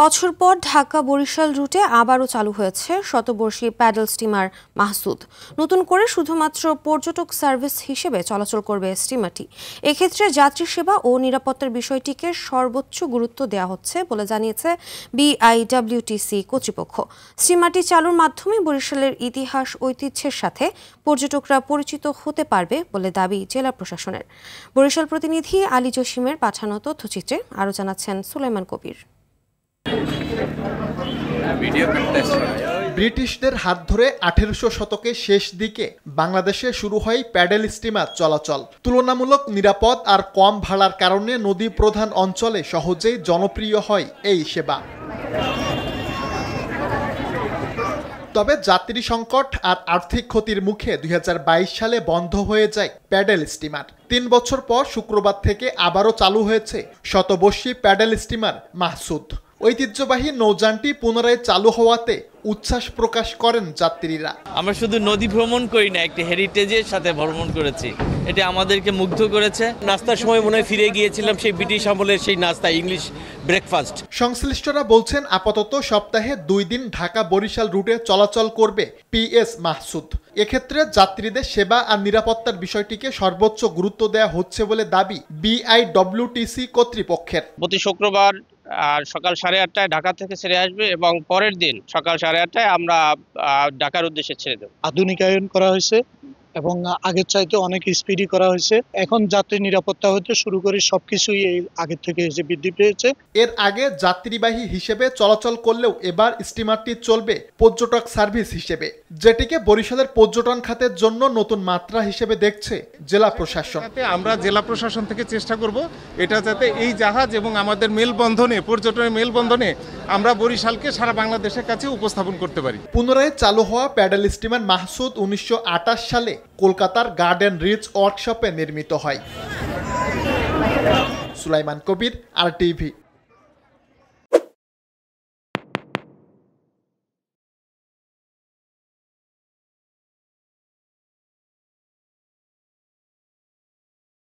বছর পর ঢাকা বরিশাল রুটে আবারও চালু হয়েছে শতবর্ষী প্যাডেল স্টিমার মাহসুদ। নতুন করে শুধুমাত্র পর্যটক সার্ভিস হিসেবে চলাচল করবে স্টিমারটি। এক্ষেত্রে যাত্রী সেবা ও নিরাপত্তার বিষয়টিকে সর্বোচ্চ গুরুত্ব দেওয়া হচ্ছে বলে জানিয়েছে বিআইডব্লিউটিসি কর্তৃপক্ষ। স্টিমারটি চালুর মাধ্যমে বরিশালের ইতিহাস ঐতিহ্যের সাথে পর্যটকরা পরিচিত হতে পারবে বলে দাবি জেলা প্রশাসনের। বরিশাল প্রতিনিধি আলী জসিমের পাঠানো তথ্যচিত্রে আরও জানাচ্ছেন সুলাইমান কবির। ব্রিটিশদের হাত ধরে 1800 শতকের শেষ দিকে বাংলাদেশে শুরু হয় প্যাডেল স্টিমার চলাচল। তুলনামূলক নিরাপদ আর কম ভাড়ার কারণে নদী প্রধান অঞ্চলে সহজেই জনপ্রিয় হয় এই সেবা। তবে যাত্রী সংকট আর আর্থিক ক্ষতির মুখে 2022 সালে বন্ধ হয়ে যায় প্যাডেল স্টিমার। 3 বছর পর শুক্রবার থেকে আবারও চালু হয়েছে শতবর্ষী প্যাডেল স্টিমার মাহসুদ। ঐতিহ্যবাহী নৌযানটি পুনরায় চালু হওয়াতে উচ্ছ্বাস প্রকাশ করেন যাত্রীরা। আমরা শুধু নদী ভ্রমণ করি না, একটা হেরিটেজের সাথে ভ্রমণ করেছি। এটা আমাদেরকে মুগ্ধ করেছে। নাস্তার সময় মনে হয় ফিরে গিয়েছিলাম সেই ব্রিটিশ আমলের সেই নাস্তা, ইংলিশ ব্রেকফাস্ট। সংশ্লিষ্টরা বলছেন আপাতত সপ্তাহে 2 দিন ঢাকা বরিশাল রুটে চলাচল করবে পিএস মাহসুদ। এক্ষেত্রে যাত্রীদের সেবা আর নিরাপত্তার বিষয়টিকে সর্বোচ্চ গুরুত্ব দেওয়া হচ্ছে বলে দাবি বিআইডব্লিউটিসি কর্তৃপক্ষের। প্রতি শুক্রবার আর সকাল 8:30টায় ঢাকা থেকে ছেড়ে আসবে এবং পরের দিন সকাল 8:30টায় আমরা ঢাকার উদ্দেশ্যে ছেড়ে দেব। আধুনিকায়ন করা হয়েছে এবং আগের চাইতে অনেক স্পিডি করা হয়েছে। এখন যাত্রী নিরাপত্তা হতে শুরু করে সবকিছুই আগের থেকে এসে বৃদ্ধি পেয়েছে। এর আগে যাত্রীবাহী হিসেবে চলাচল করলেও এবার স্টিমারটি চলবে পর্যটক সার্ভিস হিসেবে, যেটিকে বরিশালের পর্যটন খাতের জন্য নতুন মাত্রা হিসেবে দেখছে জেলা প্রশাসন। আমরা জেলা প্রশাসন থেকে চেষ্টা করব এটা যাতে এই জাহাজ এবং আমাদের মেলবন্ধনে, পর্যটনের মেলবন্ধনে আমরা বরিশালকে সারা বাংলাদেশের কাছে উপস্থাপন করতে পারি। পুনরায় চালু হওয়া প্যাডেল স্টিমার মাহসুদ 1928 সালে কলকাতার গার্ডেন রিচ ওয়ার্কশপে নির্মিত হয়। সুলাইমান কবির, RTV।